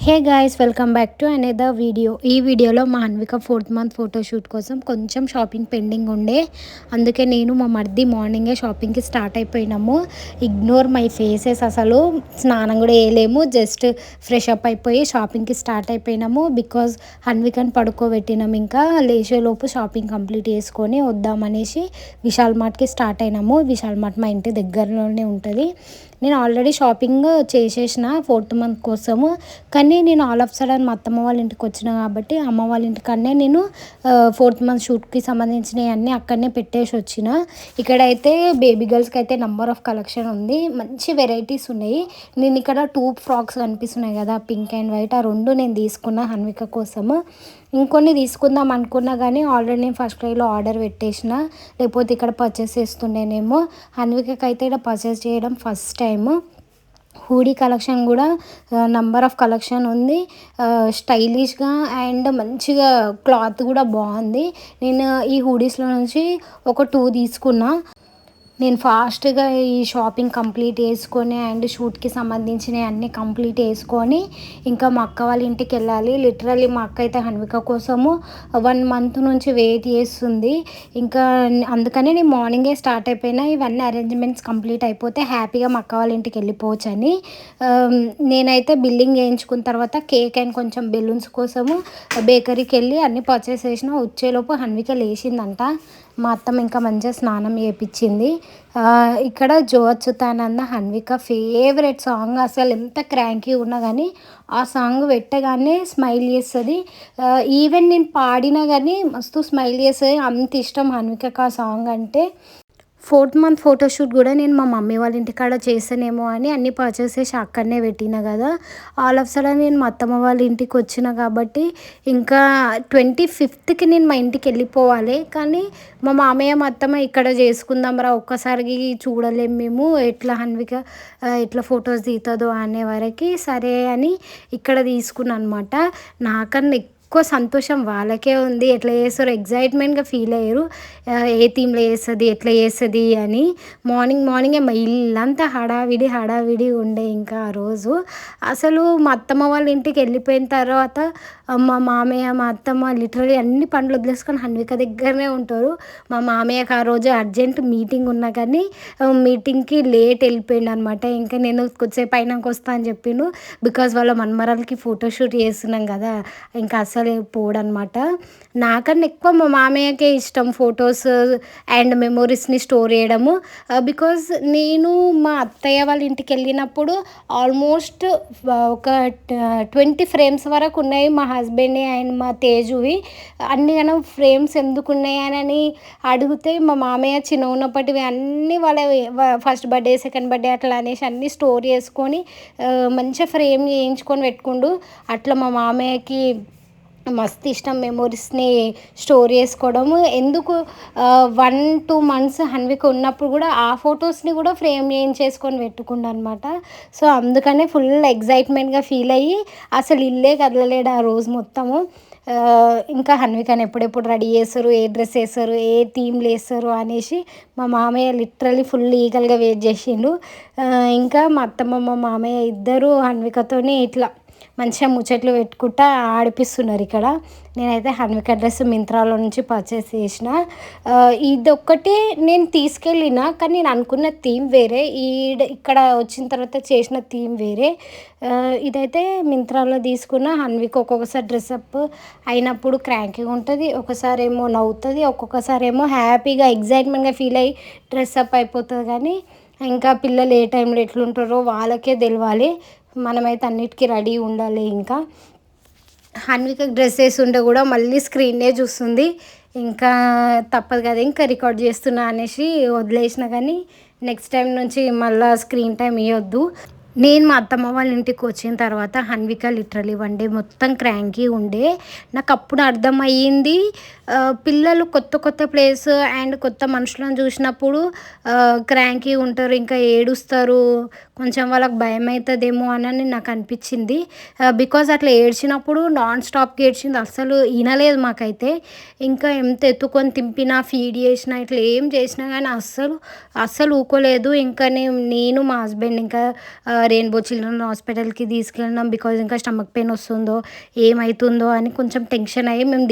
Hey guys, welcome back to another video. ఈ వీడియోలో మా అన్విక 4th మంత్ ఫోటోషూట్ కోసం కొంచెం షాపింగ్ పెండింగ్ ఉండే, అందుకే నేను మా మర్ది మార్నింగే షాపింగ్కి స్టార్ట్ అయిపోయినాము. ఇగ్నోర్ మై ఫేసెస్, అసలు స్నానం కూడా వేయలేము, జస్ట్ ఫ్రెష్ అప్ అయిపోయి షాపింగ్కి స్టార్ట్ అయిపోయినాము. బికాజ్ అన్వికని పడుకోబెట్టినాము, ఇంకా లేచేలోపు షాపింగ్ కంప్లీట్ చేసుకొని వద్దామనేసి విశాల్ మార్ట్కి స్టార్ట్ అయినాము. విశాల్ మార్ట్ మా ఇంటి దగ్గరలోనే ఉంటుంది. నేను ఆల్రెడీ షాపింగ్ చేసేసిన 4th మంత్ కోసము, కానీ నేను ఆల్ ఆఫ్ సడన్ మా అత్తమ్మ వాళ్ళ ఇంటికి వచ్చిన కాబట్టి అమ్మ వాళ్ళ ఇంటికన్నే నేను 4th మంత్ షూట్కి సంబంధించినవి అన్నీ అక్కడనే పెట్టేసి వచ్చిన. ఇక్కడైతే బేబీ గర్ల్స్కి అయితే నంబర్ ఆఫ్ కలెక్షన్ ఉంది, మంచి వెరైటీస్ ఉన్నాయి. నేను ఇక్కడ 2 ఫ్రాక్స్ కనిపిస్తున్నాయి కదా, పింక్ అండ్ వైట్, ఆ 2 నేను తీసుకున్న హన్విక కోసము. ఇంకొన్ని తీసుకుందాం అనుకున్నా కానీ ఆల్రెడీ నేను ఫస్ట్ క్రైలో ఆర్డర్ పెట్టేసిన, లేకపోతే ఇక్కడ పర్చేస్ చేస్తుండేనేమో. హన్వికకి అయితే ఇక్కడ పర్చేస్ చేయడం ఫస్ట్ టైము. హూడీ కలెక్షన్ కూడా నంబర్ ఆఫ్ కలెక్షన్ ఉంది, స్టైలిష్గా అండ్ మంచిగా క్లాత్ కూడా బాగుంది. నేను ఈ హూడీస్లో నుంచి ఒక 2 తీసుకున్నా. నేను ఫాస్ట్గా ఈ షాపింగ్ కంప్లీట్ చేసుకొని అండ్ షూట్కి సంబంధించినవి అన్నీ కంప్లీట్ చేసుకొని ఇంకా మా అక్క వాళ్ళ ఇంటికి వెళ్ళాలి. లిటరల్లీ మా అక్క అయితే హన్విక కోసము 1 మంత్ నుంచి వెయిట్ చేస్తుంది. ఇంకా అందుకనే నేను మార్నింగే స్టార్ట్ అయిపోయినా, ఇవన్నీ అరేంజ్మెంట్స్ కంప్లీట్ అయిపోతే హ్యాపీగా మా అక్క వాళ్ళ ఇంటికి వెళ్ళిపోవచ్చు అని. నేనైతే బిల్లింగ్ చేయించుకున్న తర్వాత కేక్ అండ్ కొంచెం బెలూన్స్ కోసము బేకరీకి వెళ్ళి అన్నీ పర్చేస్ చేసిన. వచ్చేలోపు హన్విక లేచిందంట. మా అత్తమ్మ ఇంకా మంచిగా స్నానం చేయించింది. ఇక్కడ జో అచ్యుతానంద హన్విక ఫేవరెట్ సాంగ్, అసలు ఎంత క్రాంకీ ఉన్నా కానీ ఆ సాంగ్ పెట్టగానే స్మైల్ చేస్తుంది. ఈవెన్ నేను పాడినా కానీ మస్తు స్మైల్ చేస్తుంది, అంత ఇష్టం హన్వికకు ఆ సాంగ్ అంటే. 4th మంత్ ఫోటోషూట్ కూడా నేను మా మమ్మీ వాళ్ళ ఇంటికాడ చేస్తానేమో అని అన్నీ పర్చేస్ చేసి అక్కడనే పెట్టిన కదా. ఆల్ ఆఫ్ సడన్ నేను మా అత్తమ్మ వాళ్ళ ఇంటికి వచ్చిన కాబట్టి ఇంకా 25th నేను మా ఇంటికి వెళ్ళిపోవాలి. కానీ మా మామయ్య మా అత్తమ్మ ఇక్కడ చేసుకుందాం రా, ఒక్కసారికి చూడలేము మేము, ఎట్లా హన్విక ఎట్లా ఫొటోస్ దిగుతుందో అనే వరకు సరే అని ఇక్కడ తీసుకున్నాను అనమాట. నాకన్నా ఎక్కువ సంతోషం వాళ్ళకే ఉంది. ఎట్లా చేస్తారో ఎగ్జైట్మెంట్గా ఫీల్ అయ్యారు, ఏ థీమ్లో చేస్తుంది ఎట్లా చేస్తుంది అని. మార్నింగే మా ఇల్లంతా హడావిడి ఉండే. ఇంకా ఆ రోజు అసలు మా అత్తమ్మ వాళ్ళ ఇంటికి వెళ్ళిపోయిన తర్వాత మా మామయ్య మా అత్తమ్మ లిటరలీ అన్ని పనులు వదిలేసుకొని హన్విక దగ్గరనే ఉంటారు. మా మామయ్యకి ఆ రోజు అర్జెంట్ మీటింగ్ ఉన్నా కానీ మీటింగ్కి లేట్ వెళ్ళిపోయింది అనమాట. ఇంకా నేను కొద్దిసేపు అయినాక వస్తా అని చెప్పిండు, బికాజ్ వాళ్ళ మన్మరాలకి ఫోటోషూట్ చేస్తున్నాం కదా, ఇంకా అసలు పోడనమాట. నాకన్నా ఎక్కువ మా మామయ్యకే ఇష్టం ఫొటోస్ అండ్ మెమొరీస్ని స్టోర్ చేయడము. బికాజ్ నేను మా అత్తయ్య వాళ్ళ ఇంటికి వెళ్ళినప్పుడు ఆల్మోస్ట్ ఒక 20 ఫ్రేమ్స్ వరకు ఉన్నాయి మా హస్బెండ్ అండ్ మా తేజువి. అన్నిగానో ఫ్రేమ్స్ ఎందుకు ఉన్నాయి అని అడిగితే మా మామయ్య చిన్న ఉన్నప్పటివి అన్నీ వాళ్ళ ఫస్ట్ బర్త్డే సెకండ్ బర్త్డే అట్లా అనేసి అన్నీ స్టోర్ చేసుకొని మంచిగా ఫ్రేమ్ చేయించుకొని పెట్టుకుండు. అట్లా మా మామయ్యకి మస్తు ఇష్టం మెమొరీస్ని స్టోర్ చేసుకోవడము. ఎందుకు 1-2 మంత్స్ హన్విక ఉన్నప్పుడు కూడా ఆ ఫొటోస్ని కూడా ఫ్రేమ్ చేయించేసుకొని పెట్టుకుండు అనమాట. సో అందుకనే ఫుల్ ఎగ్జైట్మెంట్గా ఫీల్ అయ్యి అసలు ఇల్లే కదలలేడు ఆ రోజు మొత్తము. ఇంకా హన్వికని ఎప్పుడెప్పుడు రెడీ చేస్తారు, ఏ డ్రెస్ వేస్తారు, ఏ థీమ్లు వేస్తారు అనేసి మా మామయ్య లిటరలీ ఫుల్ ఈగల్గా వెయిట్ చేసిండు. ఇంకా మా అత్తమ్మ మా మామయ్య ఇద్దరు హన్వికతోని ఇట్లా మంచిగా ముచ్చట్లు పెట్టుకుంటా ఆడిపిస్తున్నారు ఇక్కడ. నేనైతే హన్విక డ్రెస్ మింత్రాలో నుంచి పర్చేస్ చేసిన. ఇదొక్కటే నేను తీసుకెళ్ళిన, కానీ నేను అనుకున్న థీమ్ వేరే, ఇక్కడ వచ్చిన తర్వాత చేసిన థీమ్ వేరే. ఇదైతే మింత్రాలో తీసుకున్న. హన్విక ఒక్కొక్కసారి డ్రెస్అప్ అయినప్పుడు క్రాంకీగా ఉంటుంది, ఒకసారి ఏమో నవ్వుతుంది, ఒక్కొక్కసారి ఏమో హ్యాపీగా ఎగ్జైట్మెంట్గా ఫీల్ అయ్యి డ్రెస్అప్ అయిపోతుంది. కానీ ఇంకా పిల్లలు ఏ టైంలో ఎట్లుంటారో వాళ్ళకే తెలియాలి, మనమైతే అన్నిటికీ రెడీ ఉండాలి. ఇంకా హన్విక డ్రెస్ వేసి ఉంటే కూడా మళ్ళీ స్క్రీన్నే చూస్తుంది. ఇంకా తప్పదు కదా, ఇంకా రికార్డ్ చేస్తున్నా అనేసి వదిలేసిన. కానీ నెక్స్ట్ టైం నుంచి మళ్ళీ స్క్రీన్ టైం ఇవ్వద్దు. నేను మా అత్తమ్మ వాళ్ళ ఇంటికి వచ్చిన తర్వాత హన్విక లిటరలీ 1 డే మొత్తం క్రాంకీ ఉండే. నాకు అప్పుడు అర్థమయ్యింది, పిల్లలు కొత్త ప్లేస్ అండ్ కొత్త మనుషులను చూసినప్పుడు క్రాంకీ ఉంటారు, ఇంకా ఏడుస్తారు, కొంచెం వాళ్ళకి భయం అవుతుందేమో అని నాకు అనిపించింది. బికాజ్ అట్లా ఏడ్చినప్పుడు నాన్ స్టాప్గా ఏడ్చింది, అస్సలు వినలేదు మాకైతే. ఇంకా ఎంత ఎత్తుకొని తింపినా ఫీడ్ చేసినా ఇట్లా ఏం చేసినా కానీ అస్సలు ఊకోలేదు. ఇంకా నేను మా హస్బెండ్ ఇంకా రెయిన్బో చిల్డ్రన్ హాస్పిటల్కి తీసుకెళ్ళినాం. బికాజ్ ఇంకా స్టమక్ పెయిన్ వస్తుందో ఏమవుతుందో అని కొంచెం టెన్షన్ అయ్యి మేము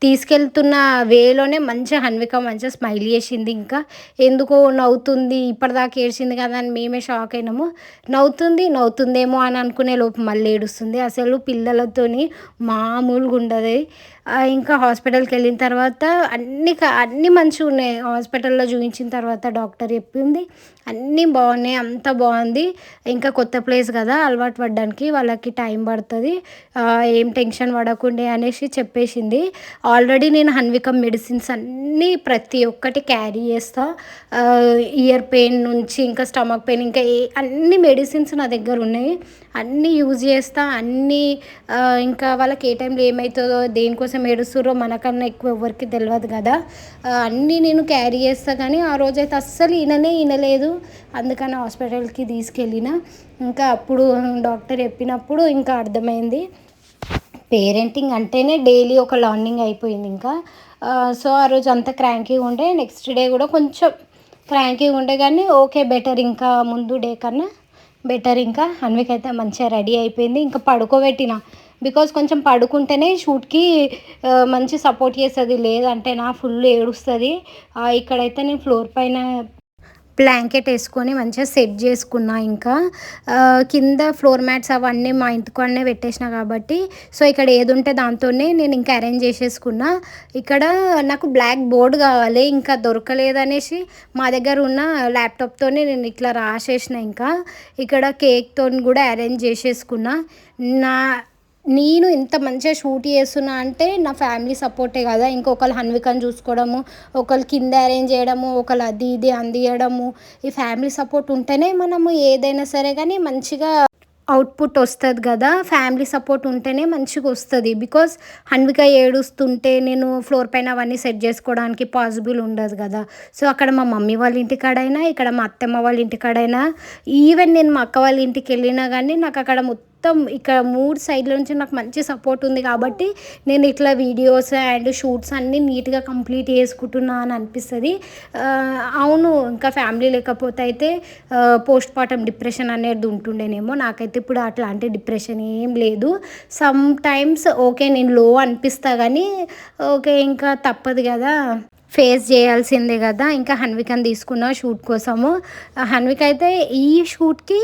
తీసుకెళ్తున్న వేలోనే మంచిగా హన్విక మంచిగా స్మైల్ చేసింది. ఇంకా ఎందుకో నవ్వుతుంది, ఇప్పటిదాకా ఏడ్చింది కదా అని మేమే షాక్ అయినాము. నవ్వుతుందేమో అని అనుకునే లోపు మళ్ళీ ఏడుస్తుంది. అసలు పిల్లలతోని మామూలుగా ఉండదు. ఇంకా హాస్పిటల్కి వెళ్ళిన తర్వాత అన్నీ మంచిగా ఉన్నాయి. హాస్పిటల్లో చూపించిన తర్వాత డాక్టర్ చెప్పింది అన్నీ బాగున్నాయి, అంతా బాగుంది. ఇంకా కొత్త ప్లేస్ కదా, అలవాటు పడడానికి వాళ్ళకి టైం పడుతుంది, ఏం టెన్షన్ పడకుండే అనేసి చెప్పేసింది. ఆల్రెడీ నేను హన్విక మెడిసిన్స్ అన్నీ ప్రతి ఒక్కటి క్యారీ చేస్తా. ఇయర్ పెయిన్ నుంచి ఇంకా స్టమక్ పెయిన్ ఇంకా అన్ని మెడిసిన్స్ నా దగ్గర ఉన్నాయి. అన్నీ యూజ్ చేస్తా. ఇంకా వాళ్ళకి ఏ టైంలో ఏమవుతుందో దేనికోసం ఏడుస్తుర్రో మనకన్నా ఎక్కువ ఎవరికి తెలియదు కదా. అన్నీ నేను క్యారీ చేస్తా. కానీ ఆ రోజైతే అస్సలు వినలేదు. అందుకని హాస్పిటల్కి తీసుకెళ్ళిన. ఇంకా అప్పుడు డాక్టర్ చెప్పినప్పుడు ఇంకా అర్థమైంది పేరెంటింగ్ అంటేనే డైలీ ఒక లర్నింగ్ అయిపోయింది. ఇంకా సో ఆ రోజు అంతా క్రాంకీగా ఉండే, నెక్స్ట్ డే కూడా కొంచెం క్రాంకీగా ఉండే, కానీ ఓకే బెటర్, ఇంకా ముందు డే కన్నా బెటర్. ఇంకా హన్విక అయితే మంచిగా రెడీ అయిపోయింది. ఇంకా పడుకోబెట్టిన, బికాజ్ కొంచెం పడుకుంటేనే షూట్కి మంచి సపోర్ట్ చేస్తుంది, లేదంటే నా ఫుల్ ఏడుస్తుంది. ఇక్కడైతే నేను ఫ్లోర్ పైన బ్లాంకెట్ వేసుకొని మంచిగా సెట్ చేసుకున్నా. ఇంకా కింద ఫ్లోర్ మ్యాట్స్ అవన్నీ మా ఇంటికాడనే పెట్టేసిన కాబట్టి సో ఇక్కడ ఏది ఉంటే దాంతోనే నేను ఇంకా అరేంజ్ చేసేసుకున్నా. ఇక్కడ నాకు బ్లాక్ బోర్డ్ కావాలి, ఇంకా దొరకలేదనేసి మా దగ్గర ఉన్న ల్యాప్టాప్తోనే నేను ఇట్లా రాసేసిన. ఇంకా ఇక్కడ కేక్తో కూడా అరేంజ్ చేసేసుకున్నా. నేను ఇంత మంచిగా షూట్ చేస్తున్నా అంటే నా ఫ్యామిలీ సపోర్టే కదా. ఇంకొకరు హన్వికని చూసుకోవడము, ఒకళ్ళు కింద అరేంజ్ చేయడము, ఒకళ్ళు అది ఇది అందియడము, ఈ ఫ్యామిలీ సపోర్ట్ ఉంటేనే మనము ఏదైనా సరే కానీ మంచిగా అవుట్పుట్ వస్తుంది కదా. ఫ్యామిలీ సపోర్ట్ ఉంటేనే మంచిగా వస్తుంది. బికాస్ హన్విక ఏడుస్తుంటే నేను ఫ్లోర్ పైన అవన్నీ సెట్ చేసుకోవడానికి పాసిబుల్ ఉండదు కదా. సో అక్కడ మా మమ్మీ వాళ్ళ ఇంటికాడైనా, ఇక్కడ మా అత్తమ్మ వాళ్ళ ఇంటికాడైనా, ఈవెన్ నేను మా అక్క వాళ్ళ ఇంటికి వెళ్ళినా కానీ నాకు అక్కడ మొత్తం ఇక్కడ 3 సైడ్ల నుంచి నాకు మంచి సపోర్ట్ ఉంది కాబట్టి నేను ఇట్లా వీడియోస్ అండ్ షూట్స్ అన్నీ నీట్గా కంప్లీట్ చేసుకుంటున్నా అని అనిపిస్తుంది. అవును, ఇంకా ఫ్యామిలీ లేకపోతే అయితే పోస్ట్ పార్టమ్ డిప్రెషన్ అనేది ఉంటుండేనేమో. నాకైతే ఇప్పుడు అట్లాంటి డిప్రెషన్ ఏం లేదు. సమ్ టైమ్స్ ఓకే నేను లో అనిపిస్తా, కానీ ఓకే ఇంకా తప్పదు కదా, ఫేస్ చేయాల్సిందే కదా. ఇంకా హన్వికని తీసుకున్న షూట్ కోసము. హన్విక అయితే ఈ షూట్కి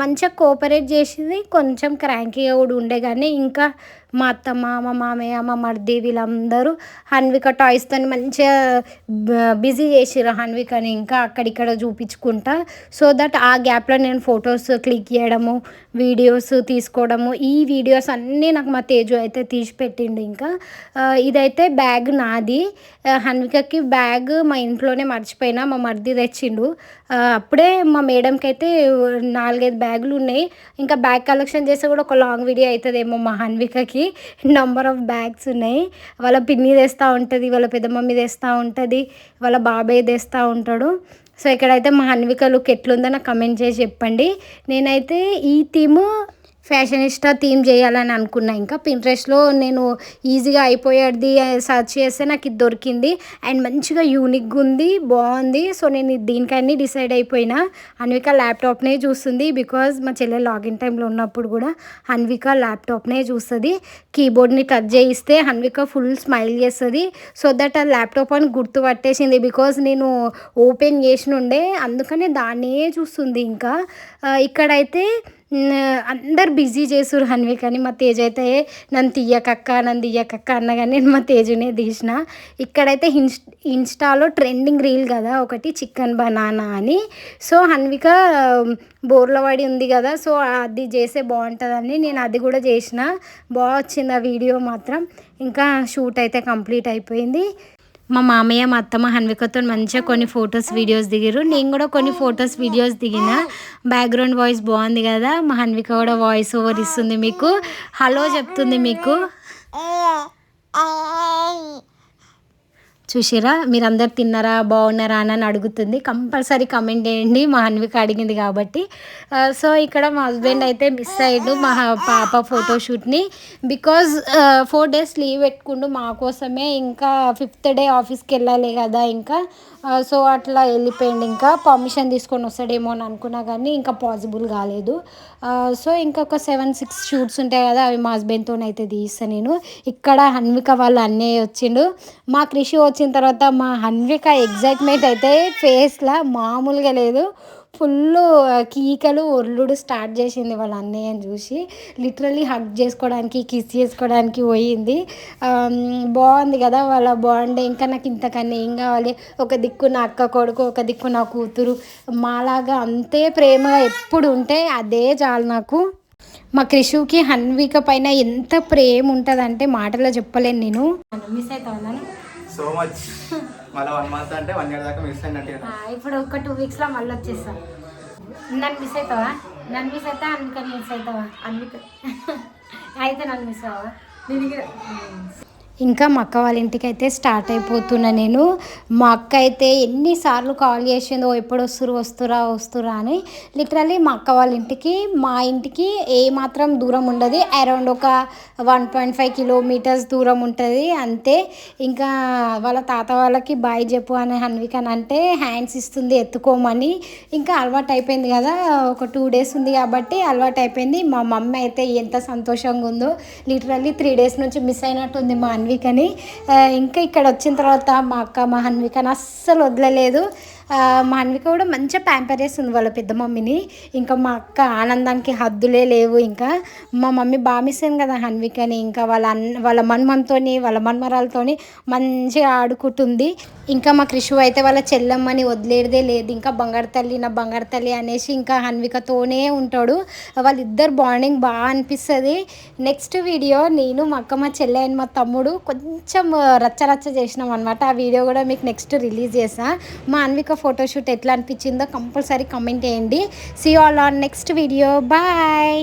మంచిగా కోఆపరేట్ చేసింది. కొంచెం క్రాంకీగా కూడా ఉండే, కానీ ఇంకా మా అత్తమ్మ, మా మామయ్య, మా మర్ది వీళ్ళందరూ హన్విక టాయ్స్తో మంచిగా బిజీ చేసిర్రు హన్వికని, ఇంకా అక్కడిక్కడ చూపించుకుంటా. సో దట్ ఆ గ్యాప్లో నేను ఫొటోస్ క్లిక్ చేయడము, వీడియోస్ తీసుకోవడము, ఈ వీడియోస్ అన్నీ నాకు మా తేజు అయితే తీసి పెట్టిండు. ఇంకా ఇదైతే బ్యాగ్ నాది. హన్వికకి బ్యాగ్ మా ఇంట్లోనే మర్చిపోయినా, మా మర్ది తెచ్చిండు. అప్పుడే మా మేడంకి అయితే 4-5 బ్యాగులు ఉన్నాయి. ఇంకా బ్యాగ్ కలెక్షన్ చేస్తే కూడా ఒక లాంగ్ వీడియో అవుతుందేమో. మా హన్వికకి నెంబర్ ఆఫ్ బ్యాగ్స్ ఉన్నాయి. వాళ్ళ పిన్ని తెస్తూ ఉంటుంది, వాళ్ళ పెద్ద మమ్మీ తెస్తూ ఉంటుంది, వాళ్ళ బాబాయ్ తెస్తూ ఉంటాడు. సో ఇక్కడైతే మా హన్విక లుక్ ఎట్లుందో నాకు కమెంట్ చేసి చెప్పండి. నేనైతే ఈ థీము ఫ్యాషనిస్టా థీమ్ చేయాలని అనుకున్నా. ఇంకా పింట్రెస్ట్లో నేను ఈజీగా అయిపోయేది సర్చ్ చేస్తే నాకు ఇది దొరికింది అండ్ మంచిగా యూనిక్గా ఉంది, బాగుంది. సో నేను దీనికన్నీ డిసైడ్ అయిపోయినా. హన్విక ల్యాప్టాప్నే చూస్తుంది, బికాజ్ మా చెల్లె లాగిన్ టైంలో ఉన్నప్పుడు కూడా హన్విక ల్యాప్టాప్నే చూస్తుంది. కీబోర్డ్ని టచ్ చేయిస్తే హన్విక ఫుల్ స్మైల్ చేస్తుంది. సో దట్ ఆ ల్యాప్టాప్ అని గుర్తుపట్టేసింది, బికాజ్ నేను ఓపెన్ చేసి ఉండే, అందుకనే దాన్నే చూస్తుంది. ఇంకా ఇక్కడైతే అందరు బిజీ చేస్తురు హన్వికని. మా తేజ్ అయితే నన్ను తీయకక్క అన్నగానే నేను మా తేజునే తీసిన. ఇక్కడైతే ఇన్స్టాలో ట్రెండింగ్ రీల్ కదా ఒకటి, చికెన్ బనానా అని. సో హన్విక బోర్లో పడి ఉంది కదా, సో అది చేస్తే బాగుంటుందని నేను అది కూడా చేసిన. బాగా వచ్చింది ఆ వీడియో మాత్రం. ఇంకా షూట్ అయితే కంప్లీట్ అయిపోయింది. మా మామయ్య, మా అత్తమ్మ హన్వికతో మంచిగా కొన్ని ఫొటోస్ వీడియోస్ దిగారు. నేను కూడా కొన్ని ఫొటోస్ వీడియోస్ దిగిన. బ్యాక్గ్రౌండ్ వాయిస్ బాగుంది కదా. మా హన్విక కూడా వాయిస్ ఓవర్ ఇస్తుంది, మీకు హలో చెప్తుంది. మీకు చూసిరా మీరందరు తిన్నారా బాగున్నారా అని అడుగుతుంది. కంపల్సరీ కమెంట్ చేయండి, మా హన్విక అడిగింది కాబట్టి. సో ఇక్కడ మా హస్బెండ్ అయితే మిస్ అయ్యిండు మా పాప ఫోటోషూట్ని. బికాజ్ 4 days లీవ్ పెట్టుకుండు మా కోసమే. ఇంకా 5th day ఆఫీస్కి వెళ్ళాలి కదా ఇంకా. సో అట్లా వెళ్ళిపోయింది. ఇంకా పర్మిషన్ తీసుకొని వస్తాడేమో అని అనుకున్నా కానీ ఇంకా పాసిబుల్ కాలేదు. సో ఇంకొక 7-6 షూట్స్ ఉంటాయి కదా, అవి మా హస్బెండ్తో అయితే తీస్తాను నేను. ఇక్కడ హన్విక వాళ్ళ అన్నయ్య వచ్చిండు. మా కృషి వచ్చిన తర్వాత మా హన్విక ఎగ్జైట్మెంట్ అయితే ఫేస్లో మామూలుగా లేదు. ఫుల్ కీకలు ఒర్లుడు స్టార్ట్ చేసింది వాళ్ళ అన్నయ్యని చూసి. లిటరలీ హగ్ చేసుకోవడానికి కిస్ చేసుకోవడానికి పోయింది. బాగుంది కదా వాళ్ళ బాండ్. ఇంకా నాకు ఇంతకన్నా ఏం కావాలి. ఒక దిక్కు నా అక్క కొడుకు, ఒక దిక్కు నా కూతురు, మాలాగా అంతే ప్రేమగా ఎప్పుడు ఉంటే అదే చాలు నాకు. మా కృషుకి హన్విక పైన ఎంత ప్రేమ ఉంటుందంటే మాటలో చెప్పలేను నేను. మిస్ అవుతాను సో మచ్. మళ్ళీ 1 month అంటే 1 year దాకా మిస్ అయినట్టు. ఇప్పుడు ఒక 2 weeksలో మళ్ళీ వచ్చేస్తా. నన్ను మిస్ అవుతావా? నన్ను మిస్ అవుతా అందుకని మిస్ అవుతావా? అందుకే అయితే నన్ను మిస్ అవ్వవా? ఇంకా మా అక్క వాళ్ళ ఇంటికి అయితే స్టార్ట్ అయిపోతున్నా నేను. మా అక్క అయితే ఎన్నిసార్లు కాల్ చేసిందో ఎప్పుడు వస్తురా అని. లిటరలీ మా అక్క వాళ్ళ ఇంటికి మా ఇంటికి ఏమాత్రం దూరం ఉండదు. అరౌండ్ ఒక 1.5 kilometers దూరం ఉంటుంది అంతే. ఇంకా వాళ్ళ తాత వాళ్ళకి బాయ్ చెప్పు అని హన్వికన్ అంటే హ్యాండ్స్ ఇస్తుంది ఎత్తుకోమని. ఇంకా అలవాటు అయిపోయింది కదా, ఒక 2 days ఉంది కాబట్టి అలవాటు అయిపోయింది. మా మమ్మీ అయితే ఎంత సంతోషంగా ఉందో. లిటరల్లీ 3 days నుంచి మిస్ అయినట్టుంది మా హన్వికని. ఇంకా ఇక్కడ వచ్చిన తర్వాత మా అక్క మా హన్వికని అస్సలు వదలలేదు. మా హన్విక కూడా మంచిగా ప్యాంపర్ చేస్తుంది వాళ్ళ పెద్ద మమ్మీని. ఇంకా మా అక్క ఆనందానికి హద్దులే లేవు. ఇంకా మా మమ్మీ బాగా మిస్ అయింది కదా హన్వికని. ఇంకా వాళ్ళ మన్మన్తోని వాళ్ళ మన్మరాలతోని మంచిగా ఆడుకుంటుంది. ఇంకా మా కృషు అయితే వాళ్ళ చెల్లమ్మని వదిలేదే లేదు. ఇంకా బంగారు తల్లి నా బంగారు తల్లి అనేసి ఇంకా హన్వికతోనే ఉంటాడు. వాళ్ళిద్దరు బాండింగ్ బాగా అనిపిస్తుంది. నెక్స్ట్ వీడియో నేను మా అక్క మా చెల్లె అండ్ మా తమ్ముడు కొంచెం రచ్చ చేసినాం అనమాట. ఆ వీడియో కూడా మీకు నెక్స్ట్ రిలీజ్ చేసా. మా హన్విక ఫోటోషూట్ ఎట్లా అనిపించిందో కంపల్సరీ కమెంట్ చేయండి. See all on next video. Bye.